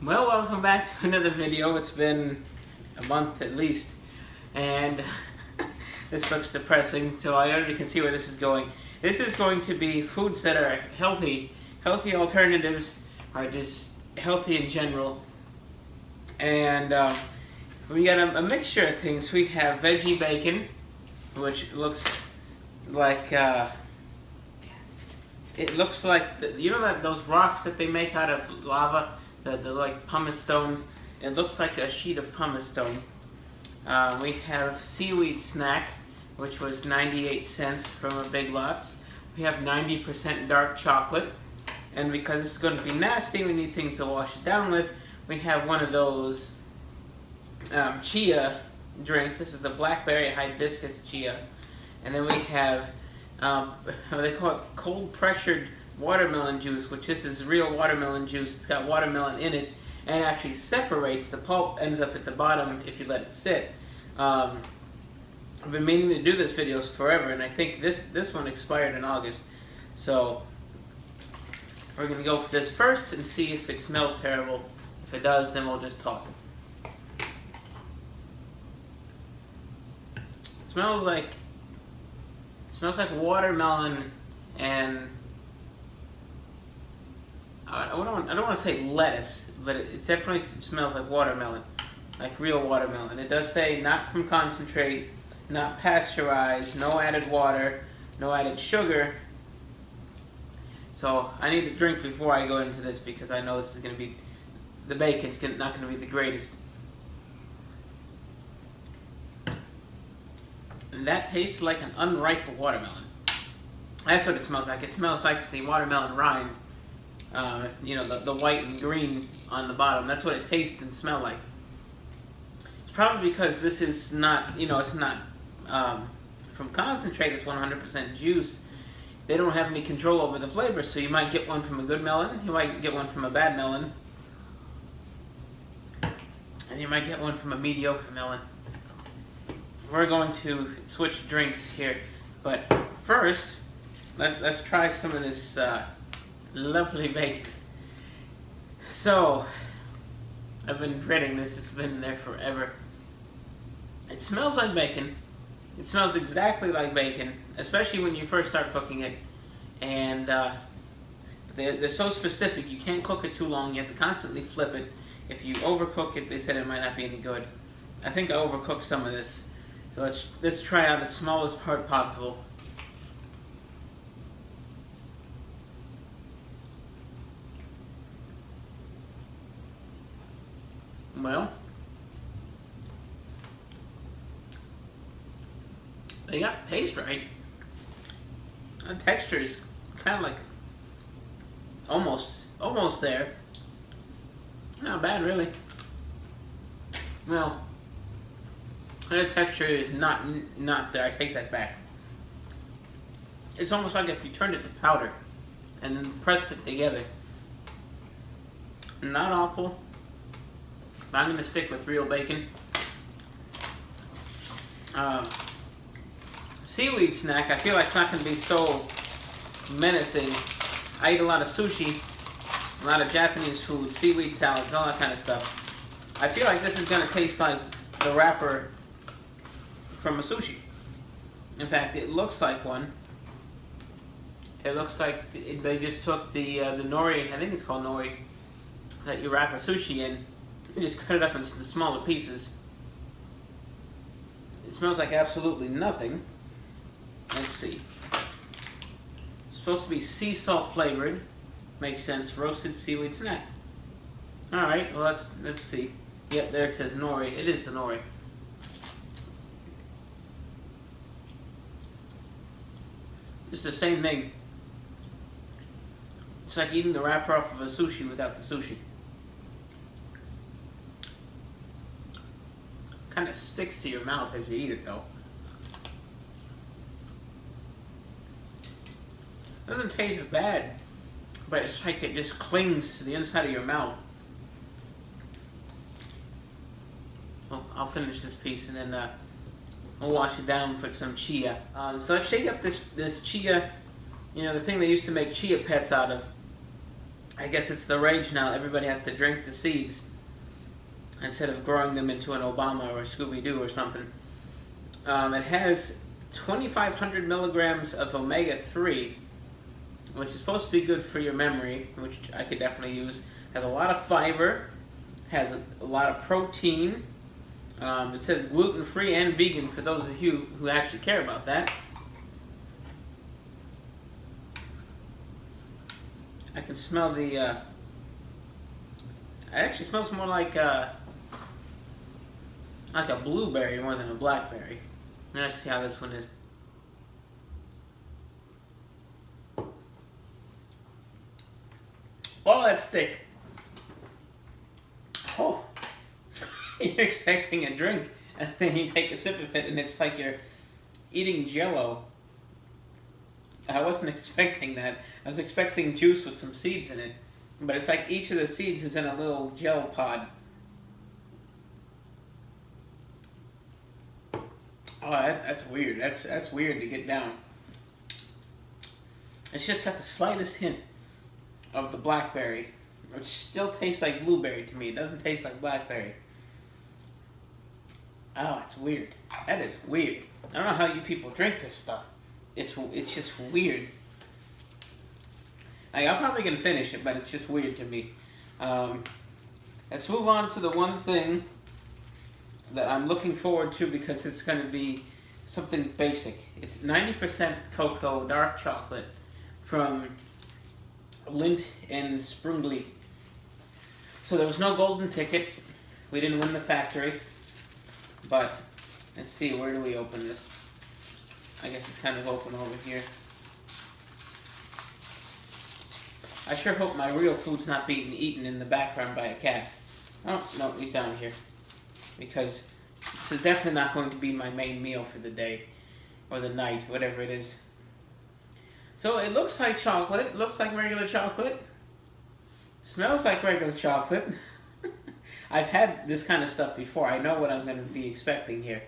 Well, welcome back to another video. It's been a month at least, and this looks depressing, so I already can see where this is going. This is going to be foods that are healthy. Healthy alternatives are just healthy in general. And we got a mixture of things. We have veggie bacon, which looks like, it looks like, you know that those rocks that they make out of lava? The like pumice stones. It looks like a sheet of pumice stone. We have seaweed snack, which was 98 cents from a Big Lots. We have 90% dark chocolate, and because it's going to be nasty, we need things to wash it down with. We have one of those chia drinks. This is a blackberry hibiscus chia, and then we have they call it cold pressured watermelon juice, which this is real watermelon juice. It's got watermelon in it, and it actually separates. The pulp ends up at the bottom if you let it sit. I've been meaning to do this videos forever, and I think this one expired in August. So we're going to go for this first and see if it smells terrible. If it does, then we'll just toss it. Smells like watermelon, and I don't want to say lettuce, but it definitely smells like watermelon, like real watermelon. It does say not from concentrate, not pasteurized, no added water, no added sugar. So I need to drink before I go into this because I know this is going to be, the bacon's not going to be the greatest. And that tastes like an unripe watermelon. That's what it smells like. It smells like the watermelon rinds. You know, the white and green on the bottom. That's what it tastes and smells like. It's probably because this is not, it's not from concentrate. It's 100% juice. They don't have any control over the flavor, so you might get one from a good melon, you might get one from a bad melon, and you might get one from a mediocre melon. We're going to switch drinks here, but first, let's try some of this lovely bacon. So, I've been dreading this. It's been there forever. It smells like bacon. It smells exactly like bacon, especially when you first start cooking it. And they're so specific. You can't cook it too long. You have to constantly flip it. If you overcook it, they said it might not be any good. I think I overcooked some of this. So let's try out the smallest part possible. Well, they got the taste right. The texture is kind of like almost there. Not bad, really. Well, the texture is not there. I take that back. It's almost like if you turned it to powder and then pressed it together. Not awful. But I'm going to stick with real bacon. Seaweed snack, I feel like it's not going to be so menacing. I eat a lot of sushi, a lot of Japanese food, seaweed salads, all that kind of stuff. I feel like this is going to taste like the wrapper from a sushi. In fact, it looks like one. It looks like they just took the nori, I think it's called nori, that you wrap a sushi in. You just cut it up into smaller pieces. It smells like absolutely nothing. Let's see. It's supposed to be sea salt flavored. Makes sense. Roasted seaweed snack. Alright, well let's see. Yep, there it says nori. It is the nori. It's the same thing. It's like eating the wrapper off of a sushi without the sushi. Kind of sticks to your mouth as you eat it, though. Doesn't taste bad, but it's like it just clings to the inside of your mouth. Well, I'll finish this piece and then I'll wash it down for some chia. So let's shake up this chia, the thing they used to make chia pets out of. I guess it's the rage now. Everybody has to drink the seeds instead of growing them into an Obama or a Scooby-Doo or something. It has 2,500 milligrams of omega-3, which is supposed to be good for your memory, which I could definitely use. Has a lot of fiber, has a lot of protein. It says gluten-free and vegan for those of you who actually care about that. I can smell the, it actually smells more like a blueberry more than a blackberry. Let's see how this one is. Oh, that's thick. Oh, you're expecting a drink, and then you take a sip of it, and it's like you're eating Jell-O. I wasn't expecting that. I was expecting juice with some seeds in it, but it's like each of the seeds is in a little gel pod. Oh, that's weird. That's weird to get down. It's just got the slightest hint of the blackberry, which still tastes like blueberry to me. It doesn't taste like blackberry. Oh, it's weird. That is weird. I don't know how you people drink this stuff. It's just weird. Like, I'm probably gonna finish it, but it's just weird to me. Let's move on to the one thing that I'm looking forward to because it's gonna be something basic. It's 90% cocoa dark chocolate from Lindt and Sprungli. So there was no golden ticket. We didn't win the factory. But let's see, where do we open this? I guess it's kind of open over here. I sure hope my real food's not being eaten in the background by a cat. Oh, no, he's down here. Because this is definitely not going to be my main meal for the day. Or the night, whatever it is. So it looks like chocolate. It looks like regular chocolate. Smells like regular chocolate. I've had this kind of stuff before. I know what I'm going to be expecting here.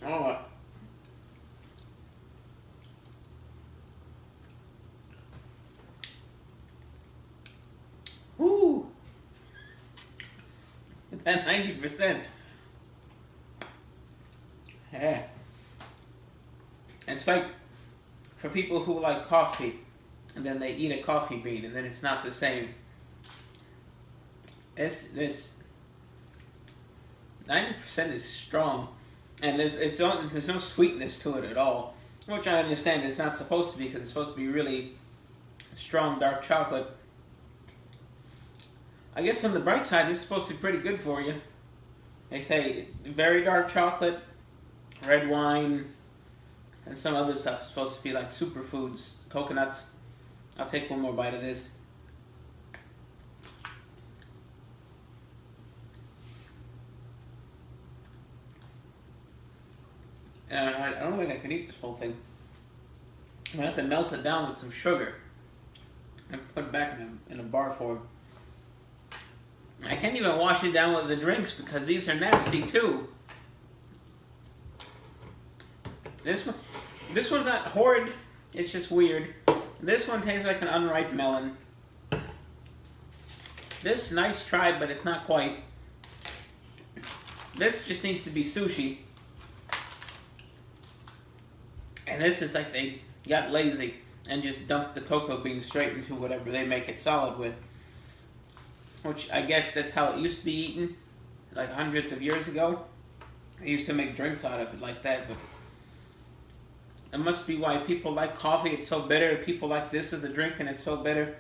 Oh. Woo! That 90%. Yeah. It's like for people who like coffee and then they eat a coffee bean and then it's not the same. This 90% is strong, and there's no sweetness to it at all, which I understand it's not supposed to be because it's supposed to be really strong dark chocolate. I guess on the bright side, this is supposed to be pretty good for you. They say very dark chocolate, red wine, and some other stuff is supposed to be like superfoods, coconuts. I'll take one more bite of this. I don't think I can eat this whole thing. I'm going to have to melt it down with some sugar and put it back in a bar form. I can't even wash it down with the drinks because these are nasty too. This one's not horrid, it's just weird. This one tastes like an unripe melon. This, nice try, but it's not quite. This just needs to be sushi. And this is like they got lazy and just dumped the cocoa beans straight into whatever they make it solid with. Which I guess that's how it used to be eaten, like hundreds of years ago. They used to make drinks out of it like that, but it must be why people like coffee, it's so bitter. People like this as a drink and it's so bitter.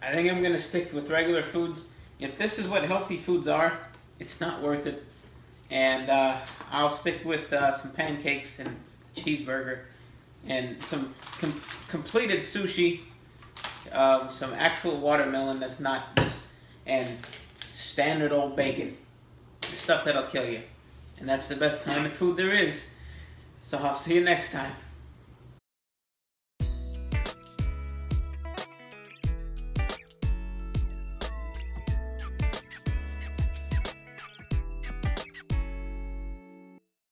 I think I'm going to stick with regular foods. If this is what healthy foods are, it's not worth it. And I'll stick with some pancakes and cheeseburger and some completed sushi, some actual watermelon that's not this, and standard old bacon. Stuff that'll kill you. And that's the best kind of food there is. So I'll see you next time.